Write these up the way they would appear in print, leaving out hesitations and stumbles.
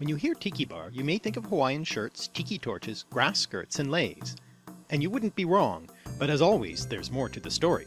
When you hear tiki bar, you may think of Hawaiian shirts, tiki torches, grass skirts, and leis. And you wouldn't be wrong, but as always, there's more to the story.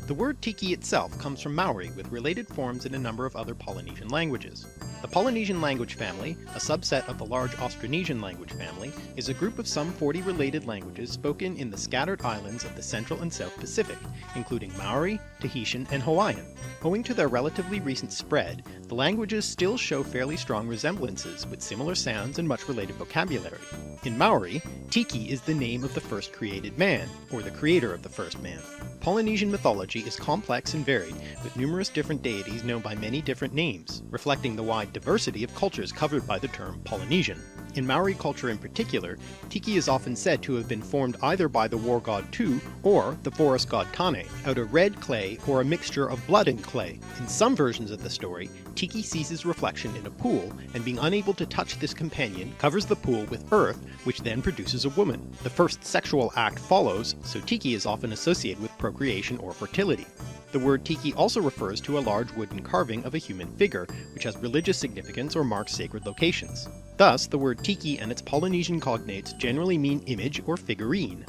The word tiki itself comes from Maori, with related forms in a number of other Polynesian languages. The Polynesian language family, a subset of the large Austronesian language family, is a group of some 40 related languages spoken in the scattered islands of the Central and South Pacific, including Maori, Tahitian, and Hawaiian. Owing to their relatively recent spread, the languages still show fairly strong resemblances, with similar sounds and much related vocabulary. In Maori, Tiki is the name of the first created man, or the creator of the first man. Polynesian mythology is complex and varied, with numerous different deities known by many different names, reflecting the wide diversity of cultures covered by the term Polynesian. In Maori culture in particular, Tiki is often said to have been formed either by the war god Tu or the forest god Tane, out of red clay or a mixture of blood and clay. In some versions of the story, Tiki sees his reflection in a pool, and being unable to touch this companion, covers the pool with earth, which then produces a woman. The first sexual act follows, so Tiki is often associated with procreation or fertility. The word tiki also refers to a large wooden carving of a human figure, which has religious significance or marks sacred locations. Thus, the word tiki and its Polynesian cognates generally mean image or figurine.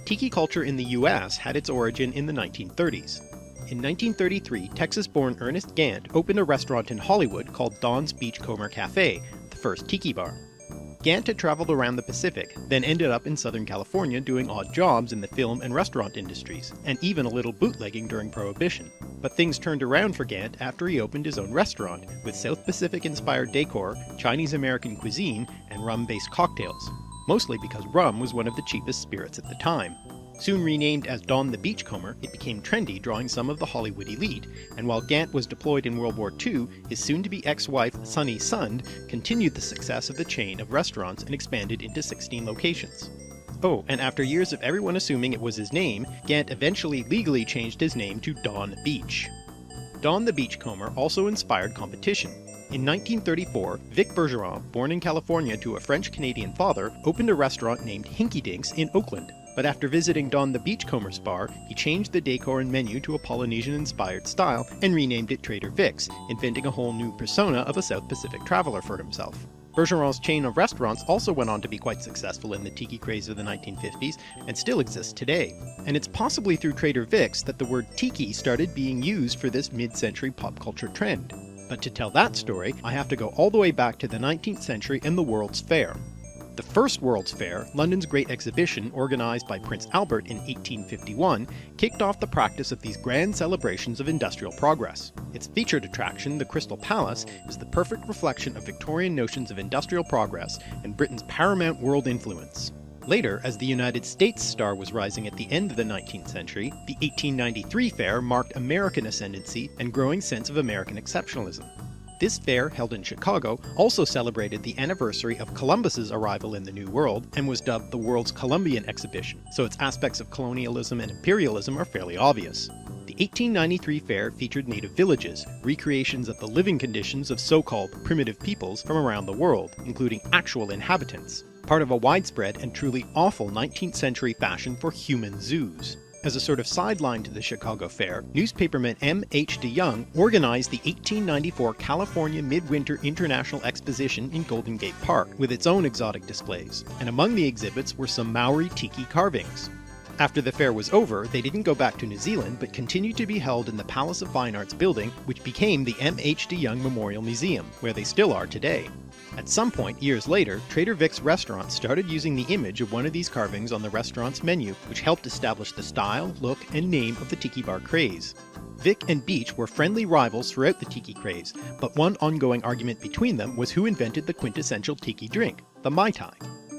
Tiki culture in the US had its origin in the 1930s. In 1933, Texas-born Ernest Gantt opened a restaurant in Hollywood called Don's Beachcomber Cafe, the first tiki bar. Gantt had traveled around the Pacific, then ended up in Southern California doing odd jobs in the film and restaurant industries, and even a little bootlegging during Prohibition. But things turned around for Gantt after he opened his own restaurant, with South Pacific-inspired decor, Chinese-American cuisine, and rum-based cocktails. Mostly because rum was one of the cheapest spirits at the time. Soon renamed as Don the Beachcomber, it became trendy, drawing some of the Hollywood elite, and while Gantt was deployed in World War II, his soon-to-be ex-wife Sunny Sund continued the success of the chain of restaurants and expanded into 16 locations. Oh, and after years of everyone assuming it was his name, Gantt eventually legally changed his name to Don Beach. Don the Beachcomber also inspired competition. In 1934, Vic Bergeron, born in California to a French-Canadian father, opened a restaurant named Hinky Dinks in Oakland. But after visiting Don the Beachcomber's bar, he changed the decor and menu to a Polynesian-inspired style and renamed it Trader Vic's, inventing a whole new persona of a South Pacific traveler for himself. Bergeron's chain of restaurants also went on to be quite successful in the tiki craze of the 1950s, and still exists today. And it's possibly through Trader Vic's that the word tiki started being used for this mid-century pop culture trend. But to tell that story, I have to go all the way back to the 19th century and the World's Fair. The first World's Fair, London's great exhibition organized by Prince Albert in 1851, kicked off the practice of these grand celebrations of industrial progress. Its featured attraction, the Crystal Palace, is the perfect reflection of Victorian notions of industrial progress and Britain's paramount world influence. Later, as the United States star was rising at the end of the 19th century, the 1893 fair marked American ascendancy and growing sense of American exceptionalism. This fair, held in Chicago, also celebrated the anniversary of Columbus's arrival in the New World and was dubbed the World's Columbian Exhibition, so its aspects of colonialism and imperialism are fairly obvious. The 1893 fair featured native villages, recreations of the living conditions of so-called primitive peoples from around the world, including actual inhabitants, part of a widespread and truly awful 19th century fashion for human zoos. As a sort of sideline to the Chicago Fair, newspaperman M. H. DeYoung organized the 1894 California Midwinter International Exposition in Golden Gate Park, with its own exotic displays, and among the exhibits were some Maori tiki carvings. After the fair was over, they didn't go back to New Zealand, but continued to be held in the Palace of Fine Arts building, which became the M. H. DeYoung Memorial Museum, where they still are today. At some point, years later, Trader Vic's restaurant started using the image of one of these carvings on the restaurant's menu, which helped establish the style, look, and name of the tiki bar craze. Vic and Beach were friendly rivals throughout the tiki craze, but one ongoing argument between them was who invented the quintessential tiki drink, the Mai Tai.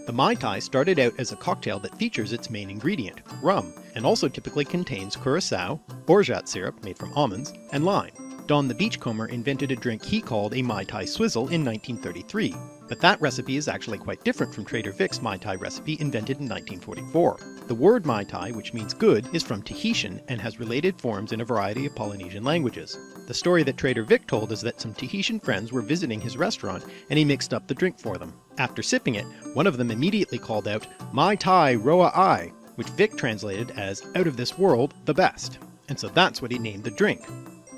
The Mai Tai started out as a cocktail that features its main ingredient, rum, and also typically contains curacao, orgeat syrup made from almonds, and lime. Don the Beachcomber invented a drink he called a Mai Tai Swizzle in 1933, but that recipe is actually quite different from Trader Vic's Mai Tai recipe invented in 1944. The word Mai Tai, which means good, is from Tahitian and has related forms in a variety of Polynesian languages. The story that Trader Vic told is that some Tahitian friends were visiting his restaurant and he mixed up the drink for them. After sipping it, one of them immediately called out, "Mai Tai Roa Ai," which Vic translated as "out of this world, the best." And so that's what he named the drink.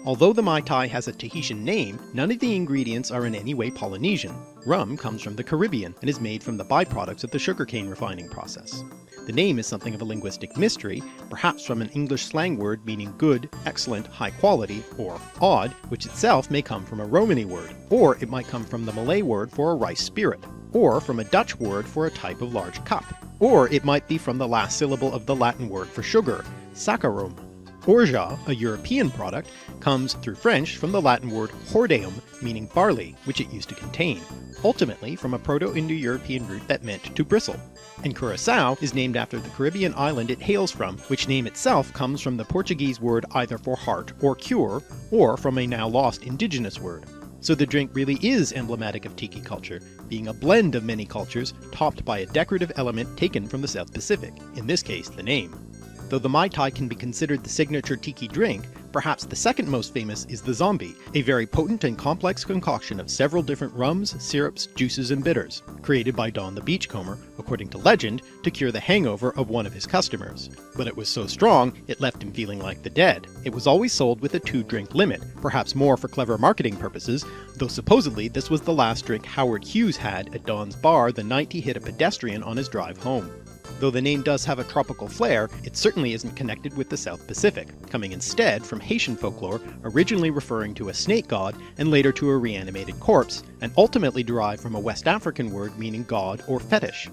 Although the Mai Tai has a Tahitian name, none of the ingredients are in any way Polynesian. Rum comes from the Caribbean and is made from the byproducts of the sugarcane refining process. The name is something of a linguistic mystery, perhaps from an English slang word meaning good, excellent, high quality, or odd, which itself may come from a Romany word, or it might come from the Malay word for a rice spirit, or from a Dutch word for a type of large cup, or it might be from the last syllable of the Latin word for sugar, saccharum. Orgeat, a European product, comes through French from the Latin word hordeum, meaning barley, which it used to contain, ultimately from a Proto-Indo-European root that meant to bristle. And Curaçao is named after the Caribbean island it hails from, which name itself comes from the Portuguese word either for heart or cure, or from a now lost indigenous word. So the drink really is emblematic of Tiki culture, being a blend of many cultures topped by a decorative element taken from the South Pacific, in this case the name. Though the Mai Tai can be considered the signature Tiki drink, perhaps the second most famous is the Zombie, a very potent and complex concoction of several different rums, syrups, juices, and bitters, created by Don the Beachcomber, according to legend, to cure the hangover of one of his customers. But it was so strong, it left him feeling like the dead. It was always sold with a 2-drink limit, perhaps more for clever marketing purposes, though supposedly this was the last drink Howard Hughes had at Don's bar the night he hit a pedestrian on his drive home. Though the name does have a tropical flair, it certainly isn't connected with the South Pacific, coming instead from Haitian folklore, originally referring to a snake god and later to a reanimated corpse, and ultimately derived from a West African word meaning god or fetish.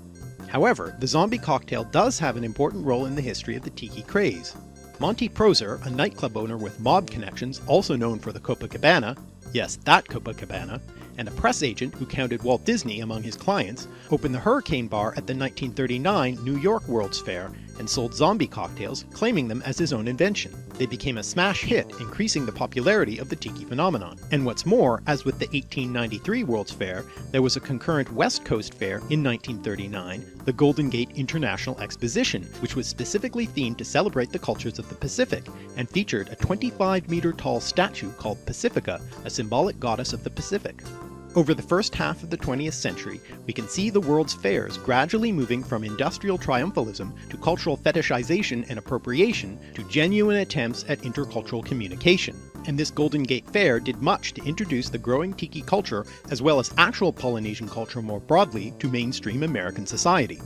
However, the zombie cocktail does have an important role in the history of the Tiki craze. Monty Proser, a nightclub owner with mob connections, also known for the Copacabana, yes, that Copacabana, and a press agent who counted Walt Disney among his clients, opened the Hurricane Bar at the 1939 New York World's Fair and sold zombie cocktails, claiming them as his own invention. They became a smash hit, increasing the popularity of the Tiki phenomenon. And what's more, as with the 1893 World's Fair, there was a concurrent West Coast Fair in 1939, the Golden Gate International Exposition, which was specifically themed to celebrate the cultures of the Pacific, and featured a 25-meter tall statue called Pacifica, a symbolic goddess of the Pacific. Over the first half of the 20th century, we can see the world's fairs gradually moving from industrial triumphalism to cultural fetishization and appropriation to genuine attempts at intercultural communication. And this Golden Gate Fair did much to introduce the growing Tiki culture, as well as actual Polynesian culture more broadly, to mainstream American society.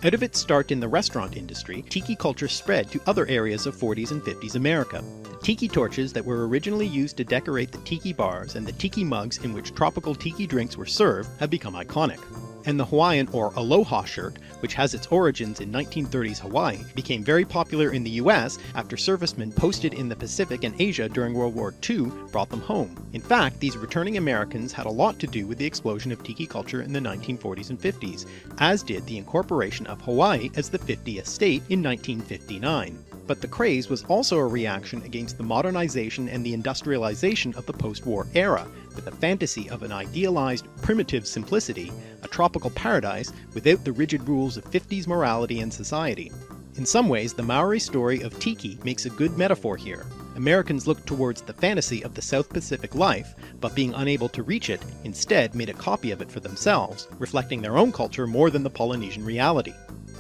Out of its start in the restaurant industry, Tiki culture spread to other areas of 40s and 50s America. The Tiki torches that were originally used to decorate the Tiki bars and the Tiki mugs in which tropical Tiki drinks were served have become iconic. And the Hawaiian or Aloha shirt, which has its origins in 1930s Hawaii, became very popular in the US after servicemen posted in the Pacific and Asia during World War II brought them home. In fact, these returning Americans had a lot to do with the explosion of Tiki culture in the 1940s and 50s, as did the incorporation of Hawaii as the 50th state in 1959. But the craze was also a reaction against the modernization and the industrialization of the post-war era, with a fantasy of an idealized, primitive simplicity, a tropical paradise without the rigid rules of 50s morality and society. In some ways, the Maori story of Tiki makes a good metaphor here. Americans looked towards the fantasy of the South Pacific life, but being unable to reach it, instead made a copy of it for themselves, reflecting their own culture more than the Polynesian reality.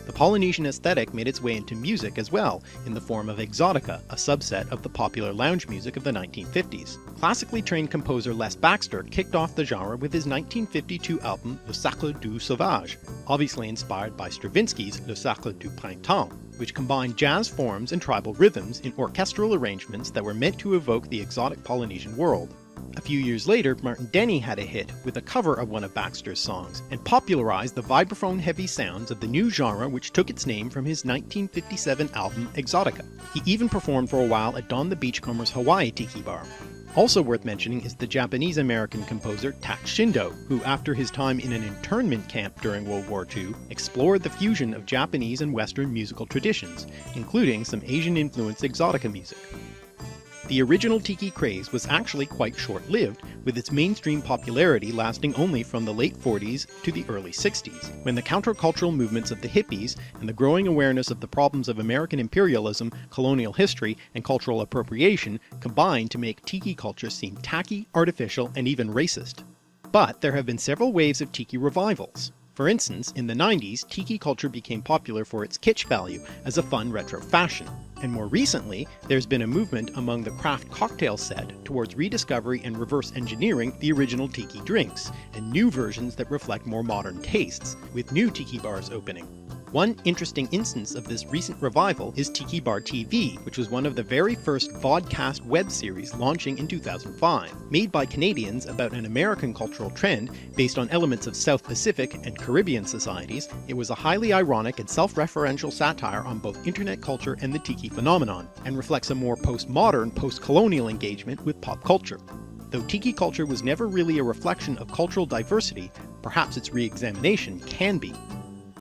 The Polynesian aesthetic made its way into music as well, in the form of exotica, a subset of the popular lounge music of the 1950s. Classically trained composer Les Baxter kicked off the genre with his 1952 album Le Sacre du Sauvage, obviously inspired by Stravinsky's Le Sacre du Printemps, which combined jazz forms and tribal rhythms in orchestral arrangements that were meant to evoke the exotic Polynesian world. A few years later, Martin Denny had a hit with a cover of one of Baxter's songs, and popularized the vibraphone-heavy sounds of the new genre which took its name from his 1957 album Exotica. He even performed for a while at Don the Beachcomber's Hawaii Tiki Bar. Also worth mentioning is the Japanese-American composer Tak Shindo, who after his time in an internment camp during World War II, explored the fusion of Japanese and Western musical traditions, including some Asian-influenced exotica music. The original Tiki craze was actually quite short-lived, with its mainstream popularity lasting only from the late 40s to the early 60s, when the countercultural movements of the hippies and the growing awareness of the problems of American imperialism, colonial history, and cultural appropriation combined to make Tiki culture seem tacky, artificial, and even racist. But there have been several waves of Tiki revivals. For instance, in the 90s, Tiki culture became popular for its kitsch value as a fun retro fashion. And more recently, there's been a movement among the craft cocktail set towards rediscovery and reverse engineering the original tiki drinks, and new versions that reflect more modern tastes, with new tiki bars opening. One interesting instance of this recent revival is Tiki Bar TV, which was one of the very first vodcast web series launching in 2005. Made by Canadians about an American cultural trend based on elements of South Pacific and Caribbean societies, it was a highly ironic and self-referential satire on both internet culture and the tiki phenomenon, and reflects a more postmodern, post-colonial engagement with pop culture. Though tiki culture was never really a reflection of cultural diversity, perhaps its re-examination can be.